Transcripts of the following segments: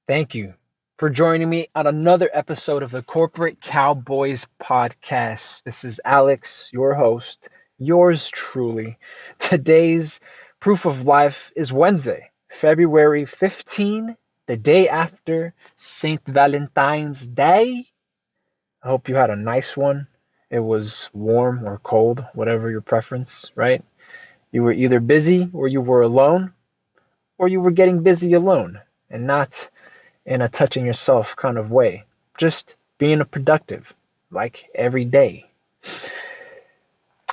Thank you for joining me on another episode of the Corporate Cowboys podcast. This is Alex, your host, yours truly. Today's proof of life is Wednesday, February 15, the day after St. Valentine's Day. I hope you had a nice one. It was warm or cold, whatever your preference, right? You were either busy or you were alone, or you were getting busy alone and not in a touching yourself kind of way. Just being a productive, like every day.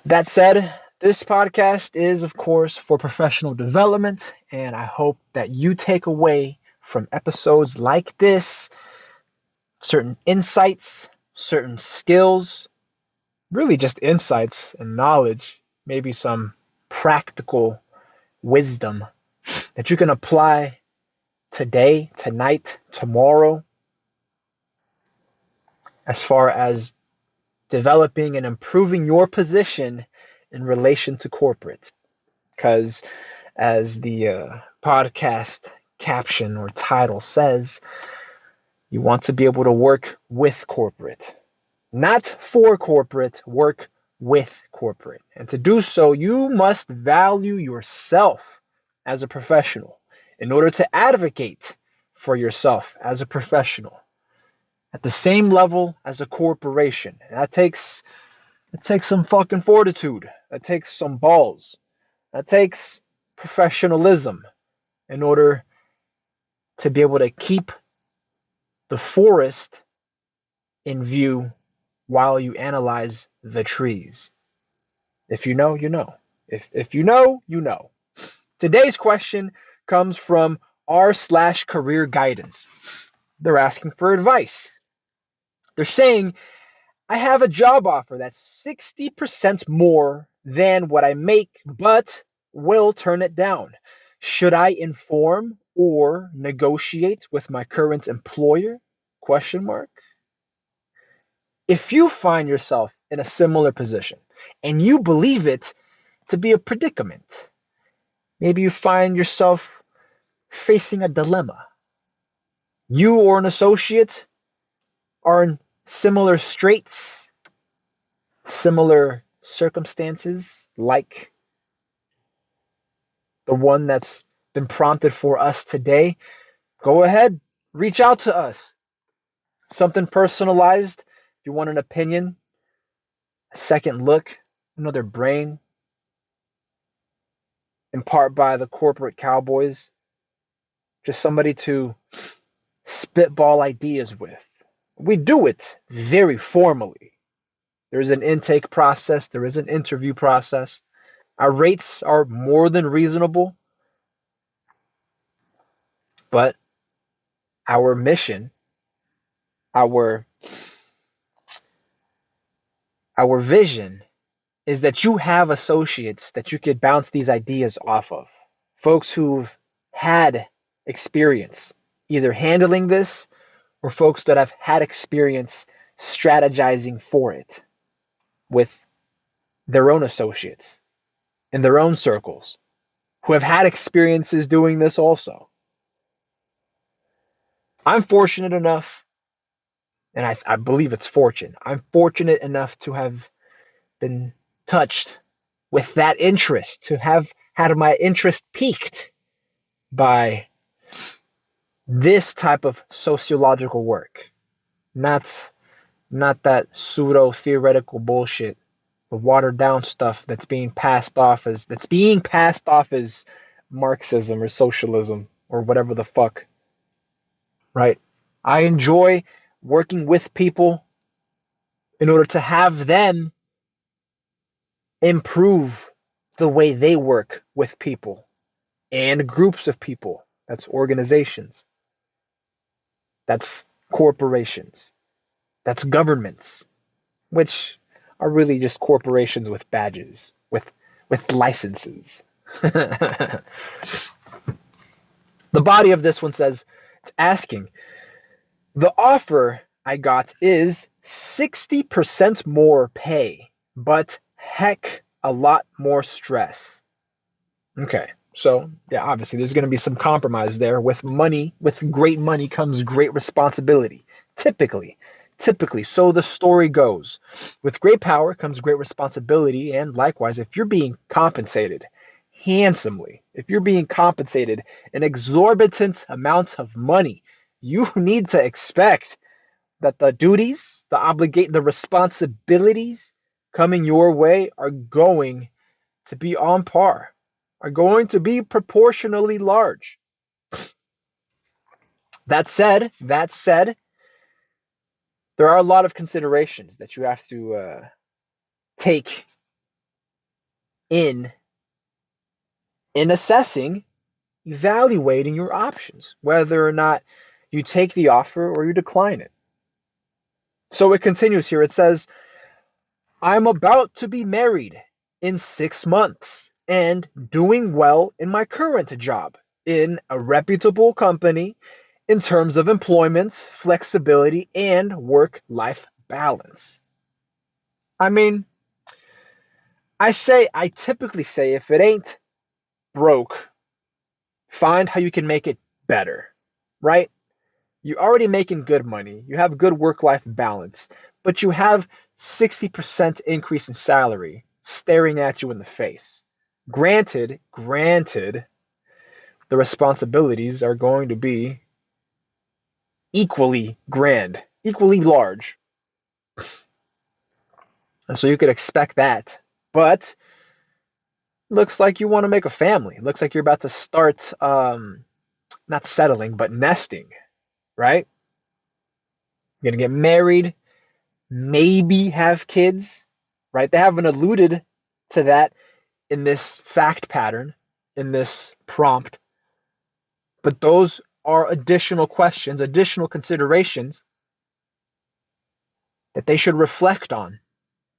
That said, this podcast is, of course, for professional development, and I hope that you take away from episodes like this certain insights, certain skills, really just insights and knowledge, maybe some practical wisdom that you can apply today, tonight, tomorrow, as far as developing and improving your position in relation to corporate. Because, as the podcast caption or title says, you want to be able to work with corporate. Not for corporate, work with corporate. And to do so, you must value yourself as a professional in order to advocate for yourself as a professional at the same level as a corporation. And that takes some fucking fortitude. That takes some balls. That takes professionalism in order to be able to keep the forest in view while you analyze the trees. If you know, you know. If you know, you know. Today's question comes from r/career guidance. They're asking for advice. They're saying, I have a job offer that's 60% more than what I make, but will turn it down. Should I inform or negotiate with my current employer? Question mark. If you find yourself in a similar position and you believe it to be a predicament, maybe you find yourself facing a dilemma. You or an associate are in similar straits, similar circumstances, like the one that's been prompted for us today. Go ahead, reach out to us. Something personalized. If you want an opinion, a second look, another brain, in part by the corporate cowboys, just somebody to spitball ideas with. We do it very formally. There is an intake process, there is an interview process. Our rates are more than reasonable, but our mission, our our vision is that you have associates that you could bounce these ideas off of. Folks who've had experience either handling this or folks that have had experience strategizing for it with their own associates in their own circles who have had experiences doing this also. I'm fortunate enough, and I believe it's fortune. I'm fortunate enough to have been touched with that interest, to have had my interest piqued by this type of sociological work, not that pseudo theoretical bullshit, the watered down stuff that's being passed off as Marxism or socialism or whatever the fuck. Right? I enjoy working with people in order to have them improve the way they work with people and groups of people. That's organizations. That's corporations. That's governments, which are really just corporations with badges, with licenses. The body of this one says, it's asking, the offer I got is 60% more pay, but heck, a lot more stress. Okay. So, yeah, obviously there's going to be some compromise there. With money, with great money comes great responsibility. Typically, typically, so the story goes. With great power comes great responsibility, and likewise, if you're being compensated handsomely, if you're being compensated an exorbitant amount of money, you need to expect that the duties, the responsibilities coming your way are going to be on par, are going to be proportionally large. That said, there are a lot of considerations that you have to take in assessing, evaluating your options, whether or not you take the offer or you decline it. So it continues here. It says, I'm about to be married in 6 months and doing well in my current job in a reputable company in terms of employment, flexibility, and work life balance. I mean, I typically say if it ain't broke, find how you can make it better, right? You're already making good money. You have good work life balance, but you have 60% increase in salary staring at you in the face. Granted, the responsibilities are going to be equally grand, equally large. And so you could expect that. But looks like you want to make a family. Looks like you're about to start not settling, but nesting, right? You're going to get married, maybe have kids, right? They haven't alluded to that in this fact pattern, in this prompt, but those are additional questions, additional considerations that they should reflect on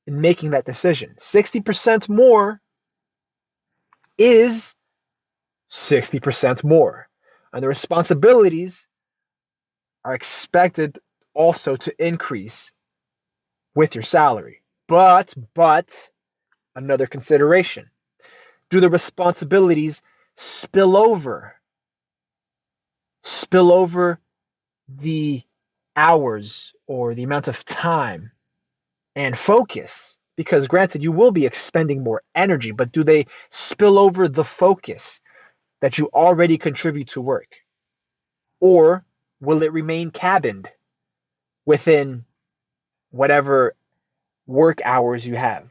in making that decision. 60% more is 60% more. And the responsibilities are expected also to increase with your salary. But, another consideration. Do the responsibilities spill over? Spill over the hours or the amount of time and focus? Because granted, you will be expending more energy, but do they spill over the focus that you already contribute to work? Or will it remain cabined within whatever work hours you have?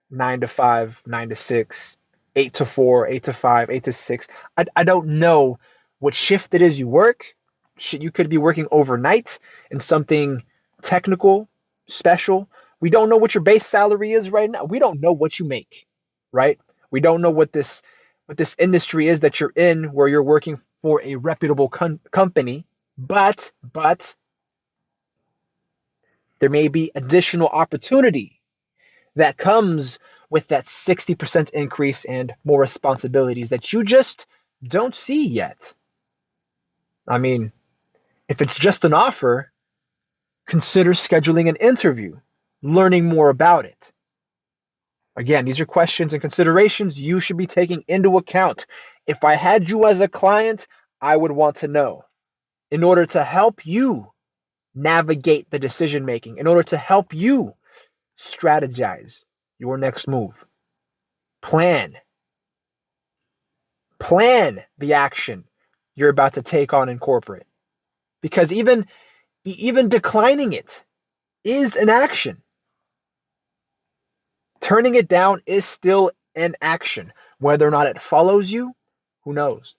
9 to 5, 9 to 6, 8 to 4, 8 to 5, 8 to 6. I don't know what shift it is you work. You could be working overnight in something technical, special. We don't know what your base salary is right now. We don't know what you make, right? We don't know what this industry is that you're in, where you're working for a reputable company. But there may be additional opportunity that comes with that 60% increase and more responsibilities that you just don't see yet. I mean, if it's just an offer, consider scheduling an interview, learning more about it. Again, these are questions and considerations you should be taking into account. If I had you as a client, I would want to know in order to help you navigate the decision making, in order to help you strategize your next move. Plan the action you're about to take on in corporate, because even declining it is an action. Turning it down is still an action. Whether or not it follows you, who knows?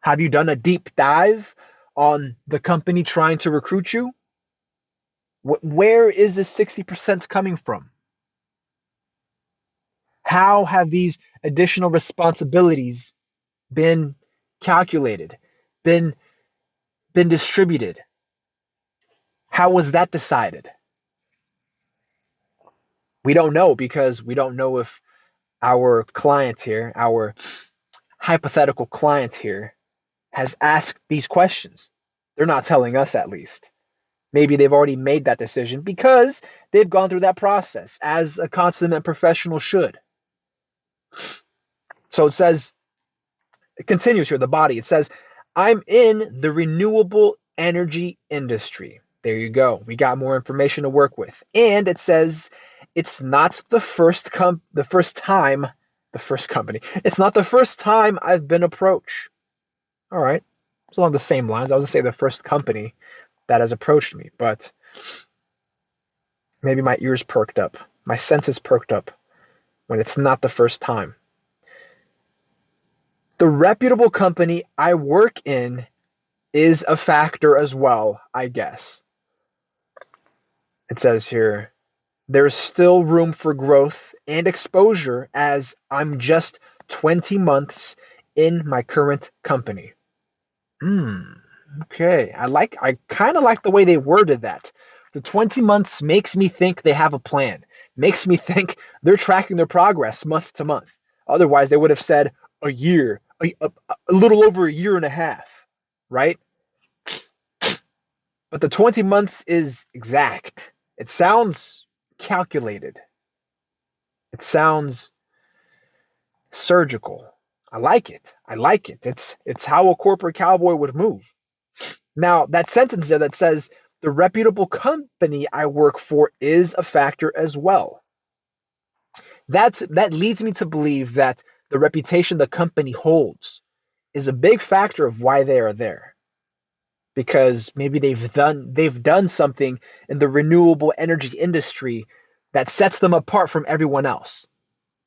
Have you done a deep dive on the company trying to recruit you? Where is this 60% coming from? How have these additional responsibilities been calculated, been distributed? How was that decided? We don't know, because we don't know if our client here, our hypothetical client here, has asked these questions. They're not telling us, at least. Maybe they've already made that decision because they've gone through that process, as a consummate professional should. So it says, It continues here, the body. It says, I'm in the renewable energy industry. There you go. We got more information to work with. And it says it's not the first time, the first company. It's not the first time I've been approached. All right. It's along the same lines. I was going to say the first company that has approached me, but maybe my ears perked up. My senses perked up when it's not the first time. The reputable company I work in is a factor as well, I guess. It says here, there's still room for growth and exposure as I'm just 20 months in my current company. Okay. I kind of like the way they worded that. The 20 months makes me think they have a plan. Makes me think they're tracking their progress month to month. Otherwise, they would have said a year, a little over a year and a half, right? But the 20 months is exact. It sounds calculated. It sounds surgical. I like it. I like it. It's how a corporate cowboy would move. Now, that sentence there that says the reputable company I work for is a factor as well. That leads me to believe that the reputation the company holds is a big factor of why they are there. Because maybe they've done something in the renewable energy industry that sets them apart from everyone else.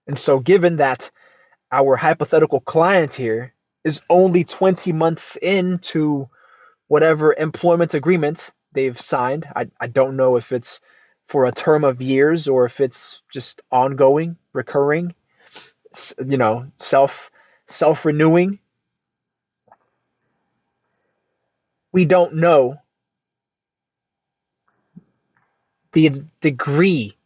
And so given that our hypothetical client here is only 20 months into whatever employment agreement they've signed, I don't know if it's for a term of years or if it's just ongoing, recurring, self-renewing. We don't know the degree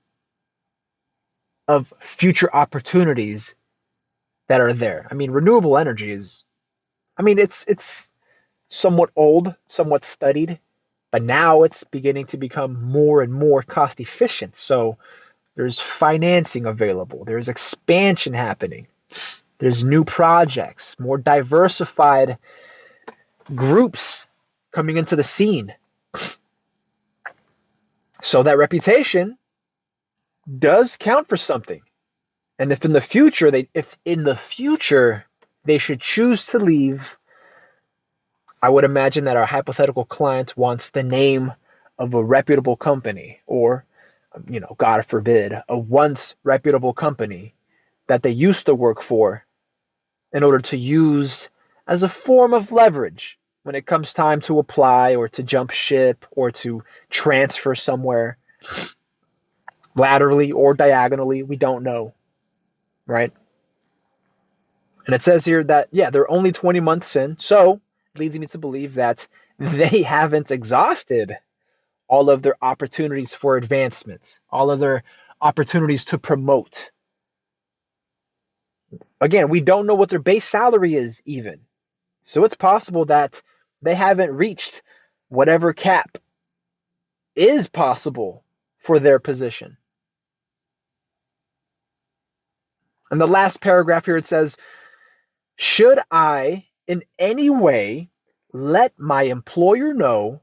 of future opportunities that are there. I mean, renewable energy is, it's somewhat old, somewhat studied, but now it's beginning to become more and more cost efficient. So there's financing available, there's expansion happening, there's new projects, more diversified groups coming into the scene. So that reputation does count for something. And if in the future they should choose to leave, I would imagine that our hypothetical client wants the name of a reputable company, or, God forbid, a once reputable company that they used to work for, in order to use as a form of leverage when it comes time to apply or to jump ship or to transfer somewhere, laterally or diagonally. We don't know, right? And it says here that, yeah, they're only 20 months in, so it leads me to believe that they haven't exhausted all of their opportunities for advancement, all of their opportunities to promote. Again, we don't know what their base salary is even. So it's possible that they haven't reached whatever cap is possible for their position. And the last paragraph here, it says, should I in any way let my employer know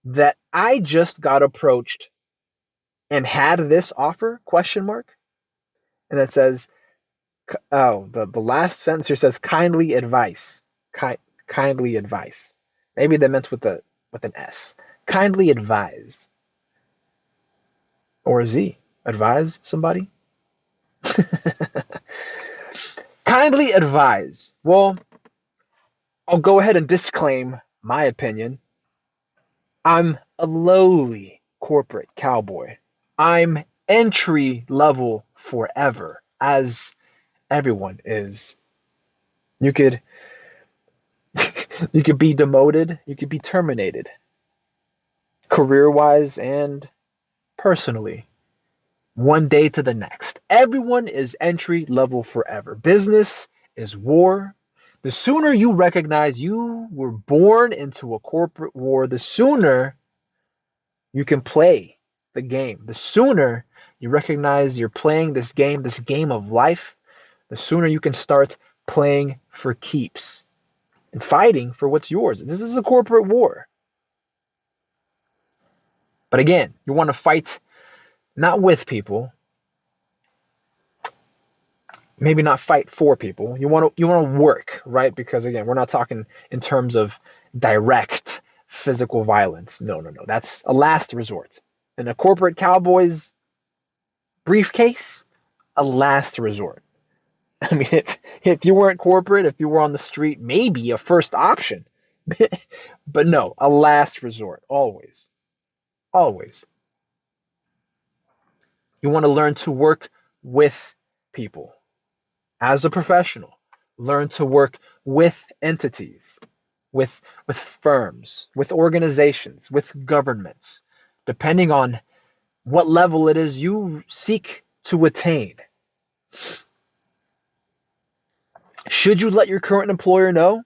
that I just got approached and had this offer? Question mark. And it says, the last sentence here says kindly advice. Kindly advice. Maybe they meant with an S. Kindly advise. Or a Z. Advise somebody. Kindly advise. Well, I'll go ahead and disclaim my opinion. I'm a lowly corporate cowboy. I'm entry level forever, as everyone is. You could you could be demoted, you could be terminated, career-wise and personally, one day to the next. Everyone is entry level forever. Business is war. The sooner you recognize you were born into a corporate war, the sooner you can play the game. The sooner you recognize you're playing this game of life, the sooner you can start playing for keeps and fighting for what's yours. This is a corporate war. But again, you want to fight not with people, maybe not fight for people. You want to work, right? Because again, we're not talking in terms of direct physical violence. No, no, no. That's a last resort. In a corporate Cowboys briefcase, a last resort. I mean, if you weren't corporate, if you were on the street, maybe a first option. But no, a last resort, always. Always. You want to learn to work with people. As a professional, learn to work with entities, with firms, with organizations, with governments, depending on what level it is you seek to attain. Should you let your current employer know?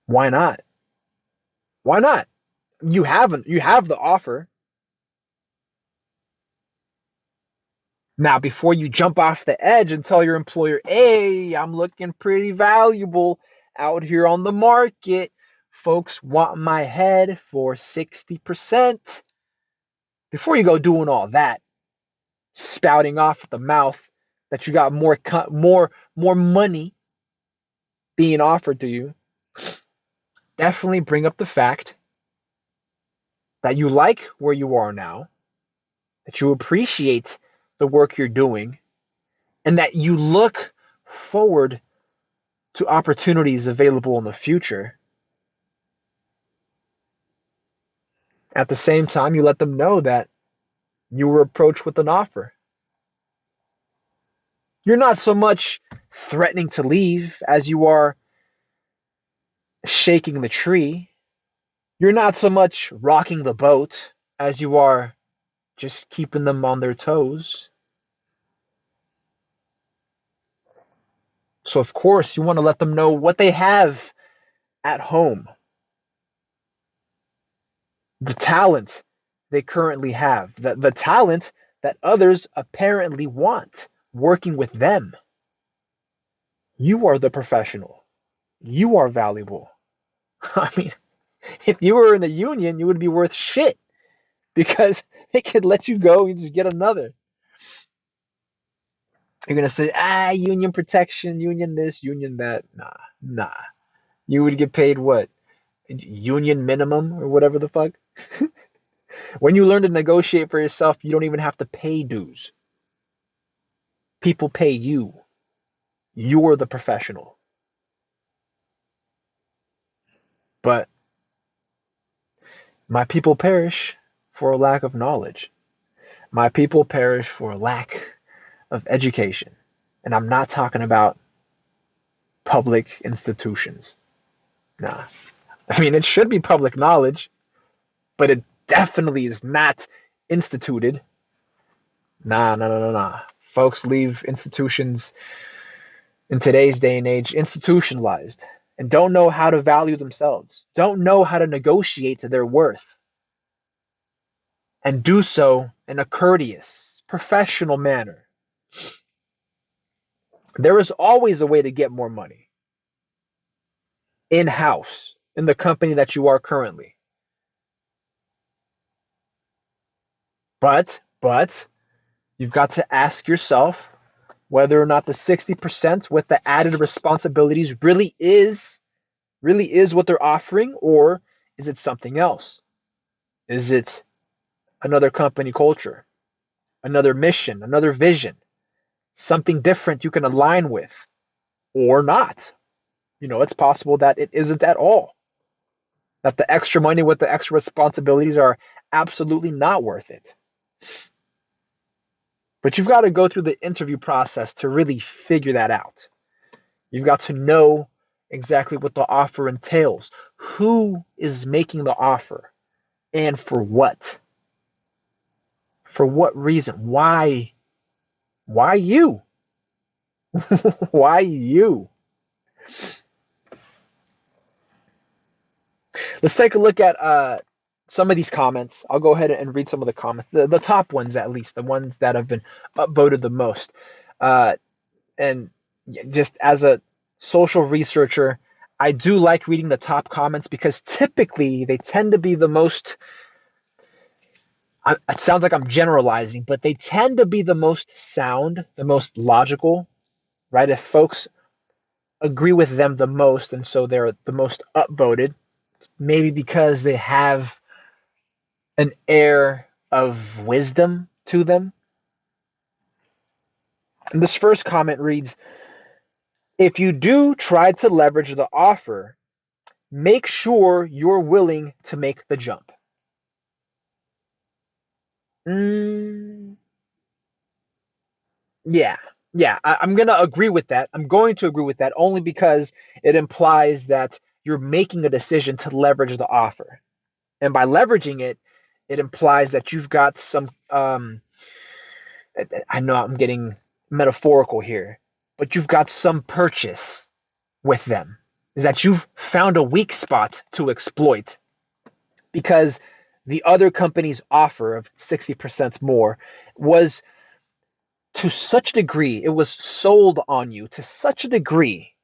Why not? Why not? You have the offer. Now, before you jump off the edge and tell your employer, hey, I'm looking pretty valuable out here on the market. Folks want my head for 60%. Before you go doing all that, spouting off at the mouth that you got more money being offered to you, definitely bring up the fact that you like where you are now, that you appreciate the work you're doing, and that you look forward to opportunities available in the future. At the same time, you let them know that you were approached with an offer. You're not so much threatening to leave as you are shaking the tree. You're not so much rocking the boat as you are just keeping them on their toes. So, of course, you want to let them know what they have at home, the talent they currently have, the talent that others apparently want working with them. You are the professional. You are valuable. I mean, if you were in a union, you would be worth shit because they could let you go and just get another. You're going to say, union protection, union this, union that. Nah, nah. You would get paid what? Union minimum or whatever the fuck? When you learn to negotiate for yourself, you don't even have to pay dues. People pay you. You're the professional. But my people perish for a lack of knowledge. My people perish for a lack of education. And I'm not talking about public institutions. Nah. I mean, it should be public knowledge, but it definitely is not instituted. Nah, nah, nah, nah, nah. Folks leave institutions in today's day and age institutionalized and don't know how to value themselves, don't know how to negotiate to their worth, and do so in a courteous, professional manner. There is always a way to get more money in-house in the company that you are currently. But you've got to ask yourself whether or not the 60% with the added responsibilities really is what they're offering, or is it something else? Is it another company culture, another mission, another vision, something different you can align with, or not? It's possible that it isn't at all. That the extra money with the extra responsibilities are absolutely not worth it. But you've got to go through the interview process to really figure that out. You've got to know exactly what the offer entails, who is making the offer, and for what. For what reason? Why? Why you? Why you? Let's take a look at some of these comments. I'll go ahead and read some of the comments, the top ones at least, the ones that have been upvoted the most. And just as a social researcher, I do like reading the top comments because typically they tend to be the most, it sounds like I'm generalizing, but they tend to be the most sound, the most logical, right? If folks agree with them the most and so they're the most upvoted, maybe because they have an air of wisdom to them. And this first comment reads, if you do try to leverage the offer, make sure you're willing to make the jump. Mm, yeah, yeah, I'm going to agree with that. I'm going to agree with that only because it implies that you're making a decision to leverage the offer. And by leveraging it, it implies that you've got some, I know I'm getting metaphorical here, but you've got some purchase with them. Is that you've found a weak spot to exploit because the other company's offer of 60% more was to such a degree, it was sold on you to such a degree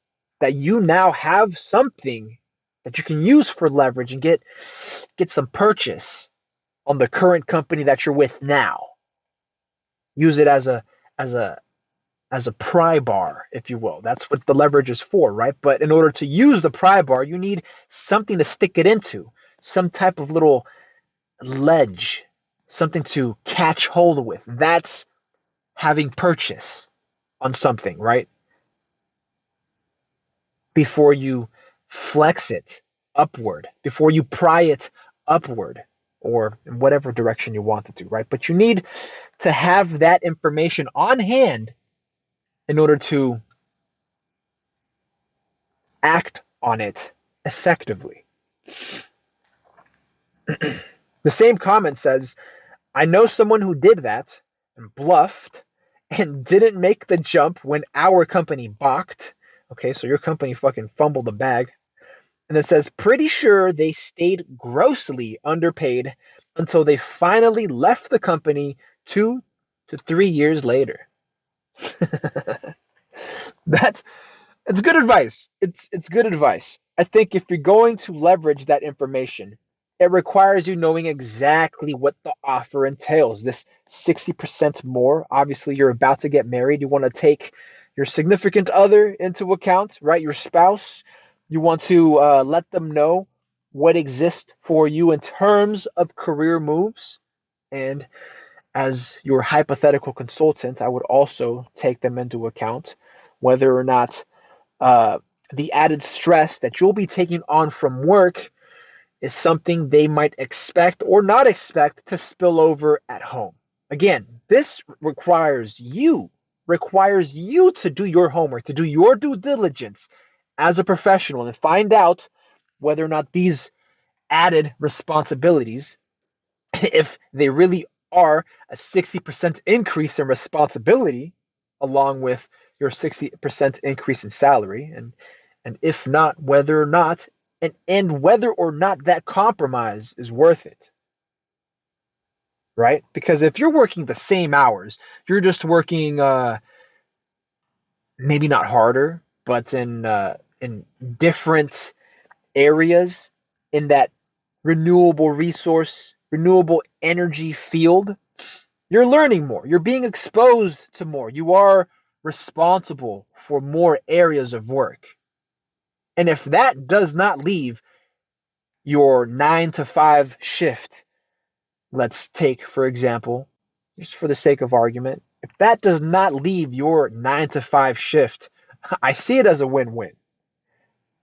that you now have something that you can use for leverage and get some purchase on the current company that you're with now. Use it as a as a pry bar, if you will. That's what the leverage is for, right? But in order to use the pry bar, you need something to stick it into, some type of little ledge, something to catch hold with. That's having purchase on something, right? Before you flex it upward, before you pry it upward, or in whatever direction you want it to, right? But you need to have that information on hand in order to act on it effectively. The same comment says, I know someone who did that and bluffed and didn't make the jump when our company balked. Okay, so your company fucking fumbled the bag. And it says, pretty sure they stayed grossly underpaid until they finally left the company 2 to 3 years later. That's It's good advice. It's good advice. I think if you're going to leverage that information, it requires you knowing exactly what the offer entails. This 60% more. Obviously, you're about to get married. You want to take your significant other into account, right? Your spouse. You want to let them know what exists for you in terms of career moves. And as your hypothetical consultant, I would also take them into account, whether or not uh, the added stress that you'll be taking on from work is something they might expect or not expect to spill over at home. Again, this requires you to do your homework, to do your due diligence as a professional and find out whether or not these added responsibilities, if they really are a 60% increase in responsibility along with your 60% increase in salary, and if not, whether or not, and whether or not that compromise is worth it, right? Because if you're working the same hours, you're just working maybe not harder, but in different areas in that renewable resource, renewable energy field. You're learning more. You're being exposed to more. You are responsible for more areas of work. And if that does not leave your 9 to 5 shift, let's take, for example, just for the sake of argument, if that does not leave your 9 to 5 shift, I see it as a win win.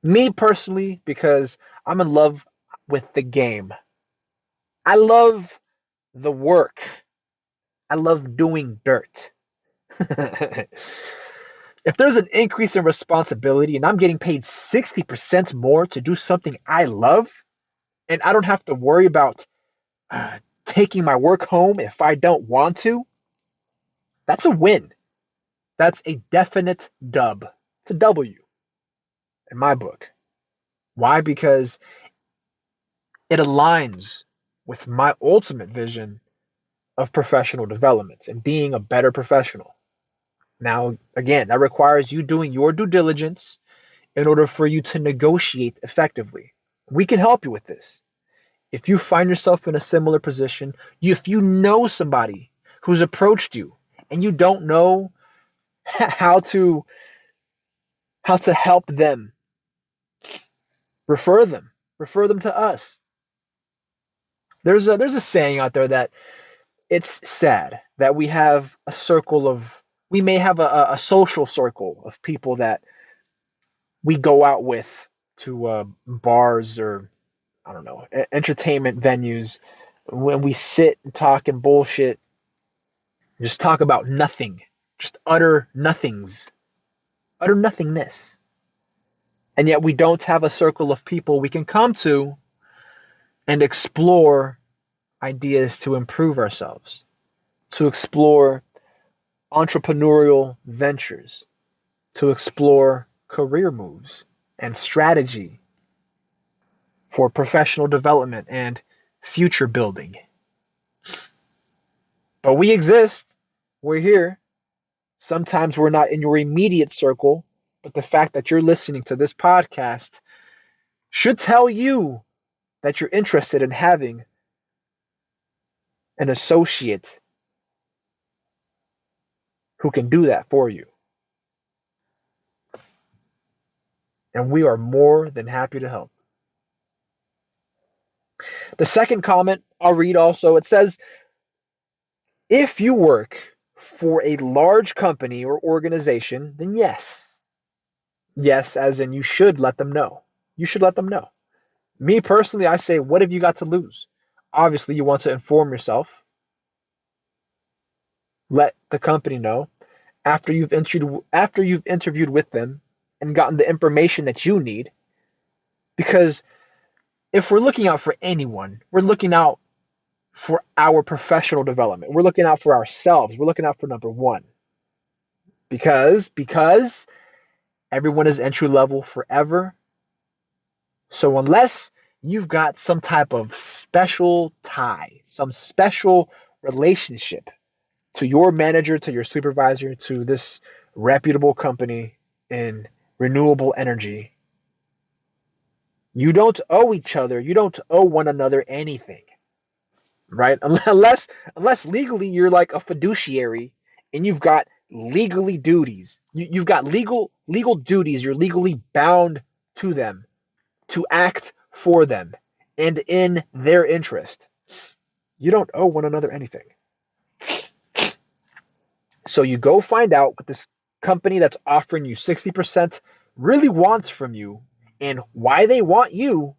Me personally, because I'm in love with the game. I love the work. I love doing dirt. If there's an increase in responsibility and I'm getting paid 60% more to do something I love, and I don't have to worry about taking my work home if I don't want to, that's a win. That's a definite dub. It's a W in my book. Why? Because it aligns with my ultimate vision of professional development and being a better professional. Now, again, that requires you doing your due diligence in order for you to negotiate effectively. We can help you with this. If you find yourself in a similar position, if you know somebody who's approached you and you don't know how to help them, refer them. Refer them to us. There's a saying out there that it's sad that we may have a social circle of people that we go out with to bars or I don't know, entertainment venues when we sit and talk and bullshit, just talk about nothing, just utter nothings, utter nothingness. And yet we don't have a circle of people we can come to and explore ideas to improve ourselves, to explore entrepreneurial ventures, to explore career moves and strategy for professional development and future building. But we exist. We're here. Sometimes we're not in your immediate circle, but the fact that you're listening to this podcast should tell you that you're interested in having an associate who can do that for you. And we are more than happy to help. The second comment I'll read also, it says, if you work for a large company or organization, then yes. Yes, as in you should let them know. You should let them know. Me personally, I say, what have you got to lose? Obviously, you want to inform yourself. Let the company know after you've interviewed with them and gotten the information that you need. Because if we're looking out for anyone, we're looking out for our professional development. We're looking out for ourselves. We're looking out for number one. Because everyone is entry level forever. So unless you've got some type of special tie, some special relationship to your manager, to your supervisor, to this reputable company in renewable energy, you don't owe each other, you don't owe one another anything, right? Unless legally you're like a fiduciary and you've got legally duties. You've got legal duties. You're legally bound to them to act for them and in their interest. You don't owe one another anything. So you go find out what this company that's offering you 60% really wants from you and why they want you,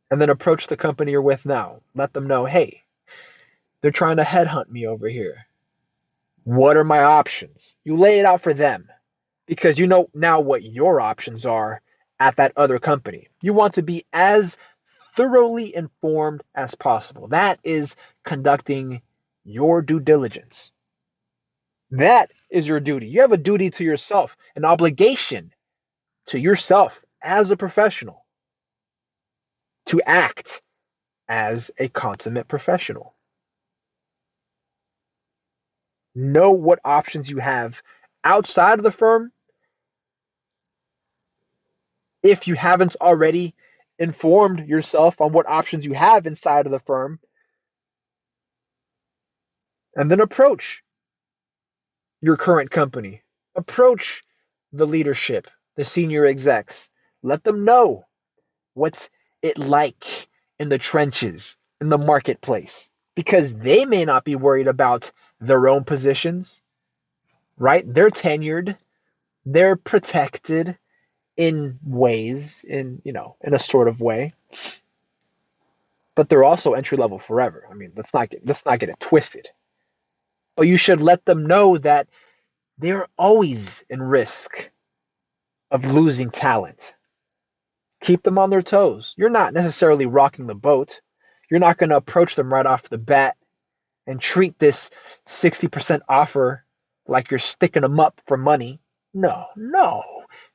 and then approach the company you're with now. Let them know, hey, they're trying to headhunt me over here. What are my options? You lay it out for them because you know now what your options are at that other company. You want to be as thoroughly informed as possible. That is conducting your due diligence. That is your duty. You have a duty to yourself, an obligation to yourself as a professional to act as a consummate professional. Know what options you have outside of the firm. If you haven't already informed yourself on what options you have inside of the firm, and then approach your current company. Approach the leadership, the senior execs. Let them know what's it like in the trenches, in the marketplace, because they may not be worried about their own positions, right? They're tenured, they're protected in ways, in a sort of way, but they're also entry level forever. I mean, let's not get it twisted. But you should let them know that they're always in risk of losing talent. Keep them on their toes. You're not necessarily rocking the boat. You're not going to approach them right off the bat and treat this 60% offer like you're sticking them up for money. No.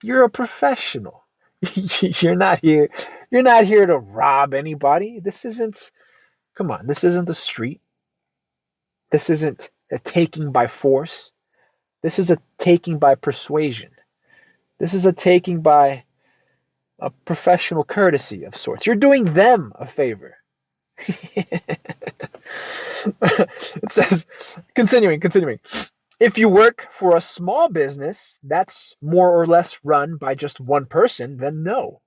You're a professional. You're not here to rob anybody. This isn't the street. This isn't a taking by force. This is a taking by persuasion. This is a taking by a professional courtesy of sorts. You're doing them a favor. It says, continuing. If you work for a small business that's more or less run by just one person, then no.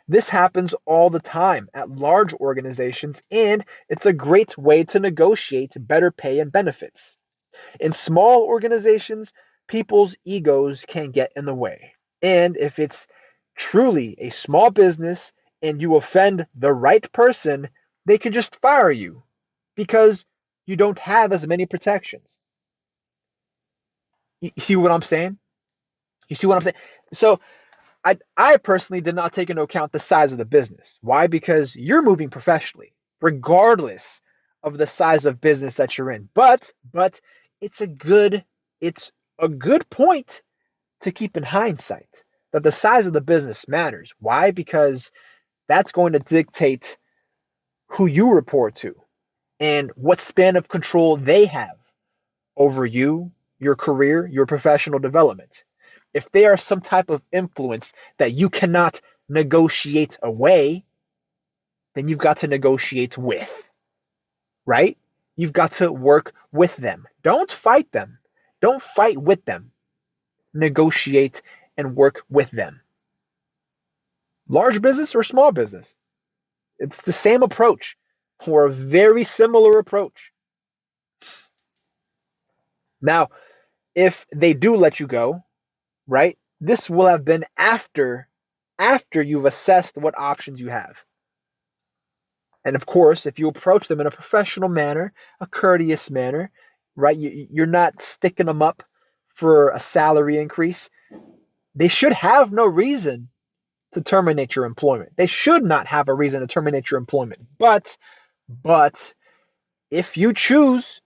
This happens all the time at large organizations, and it's a great way to negotiate better pay and benefits. In small organizations, people's egos can get in the way. And if it's truly a small business and you offend the right person, they can just fire you because you don't have as many protections. You see what I'm saying? You see what I'm saying? So I personally did not take into account the size of the business. Why? Because you're moving professionally, regardless of the size of business that you're in. But it's a good it's a good point to keep in hindsight that the size of the business matters. Why? Because that's going to dictate who you report to and what span of control they have over you, your career, your professional development. If they are some type of influence that you cannot negotiate away, then you've got to negotiate with, right? You've got to work with them. Don't fight them. Don't fight with them. Negotiate and work with them. Large business or small business, it's the same approach or a very similar approach. Now, if they do let you go, right? This will have been after you've assessed what options you have. And of course, if you approach them in a professional manner, a courteous manner, right? You're not sticking them up for a salary increase. They should have no reason to terminate your employment. They should not have a reason to terminate your employment. But if you choose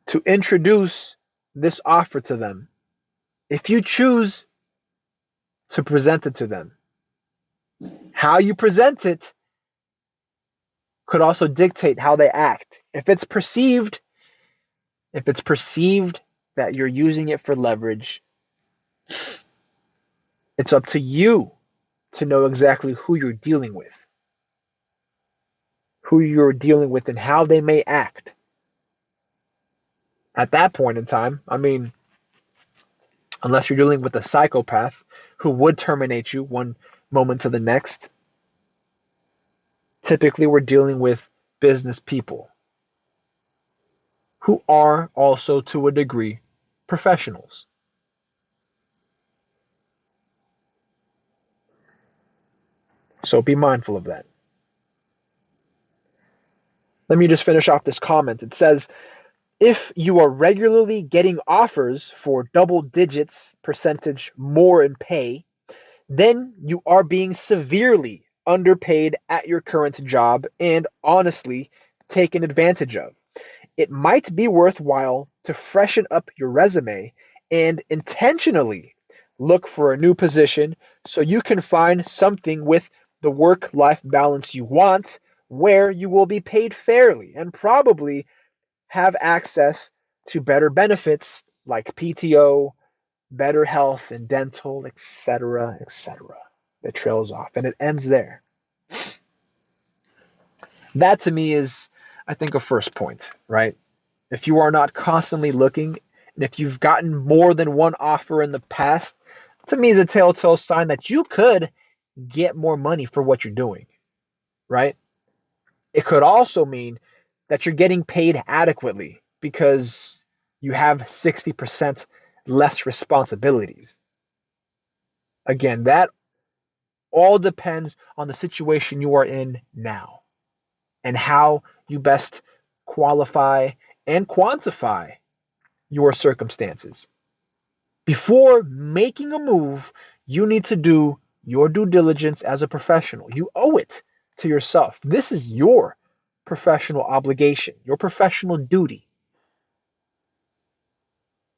to introduce this offer to them, if you choose to present it to them, how you present it could also dictate how they act. If it's perceived that you're using it for leverage, it's up to you to know exactly who you're dealing with and how they may act. At that point in time, I mean, unless you're dealing with a psychopath who would terminate you one moment to the next, typically we're dealing with business people who are also, to a degree, professionals. So be mindful of that. Let me just finish off this comment. It says, if you are regularly getting offers for double digits percentage more in pay, then you are being severely underpaid at your current job and honestly taken advantage of. It might be worthwhile to freshen up your resume and intentionally look for a new position so you can find something with the work-life balance you want, where you will be paid fairly and probably have access to better benefits like PTO, better health and dental, etc., etc. It trails off and it ends there. That to me is, I think, a first point, right? If you are not constantly looking, and if you've gotten more than one offer in the past, to me is a telltale sign that you could get more money for what you're doing, right? It could also mean that you're getting paid adequately because you have 60% less responsibilities. Again, that all depends on the situation you are in now and how you best qualify and quantify your circumstances. Before making a move, you need to do your due diligence as a professional. You owe it to yourself. This is your professional obligation, your professional duty,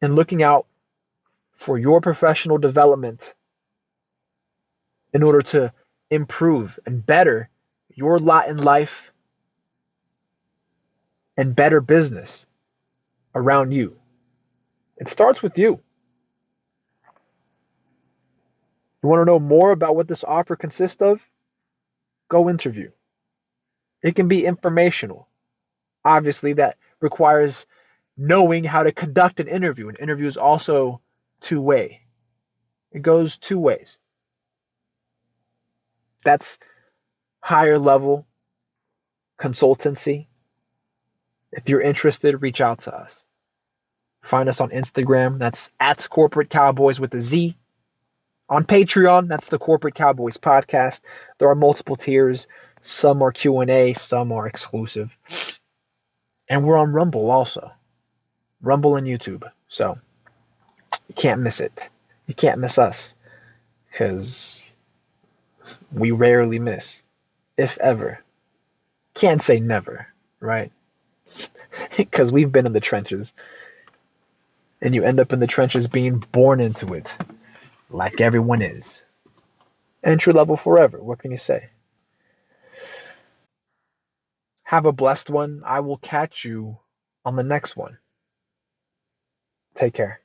and looking out for your professional development in order to improve and better your lot in life and better business around you. It starts with you. You want to know more about what this offer consists of? Go interview. It can be informational. Obviously, that requires knowing how to conduct an interview. An interview is also two-way. It goes two ways. That's higher level consultancy. If you're interested, reach out to us. Find us on Instagram. That's at Corporate Cowboys with a Z. On Patreon, that's the Corporate Cowboys podcast. There are multiple tiers. Some are Q&A, some are exclusive. And we're on Rumble also. Rumble and YouTube. So you can't miss it. You can't miss us. Because we rarely miss. If ever. Can't say never, right? Because we've been in the trenches. And you end up in the trenches being born into it. Like everyone is. Entry level forever. What can you say? Have a blessed one. I will catch you on the next one. Take care.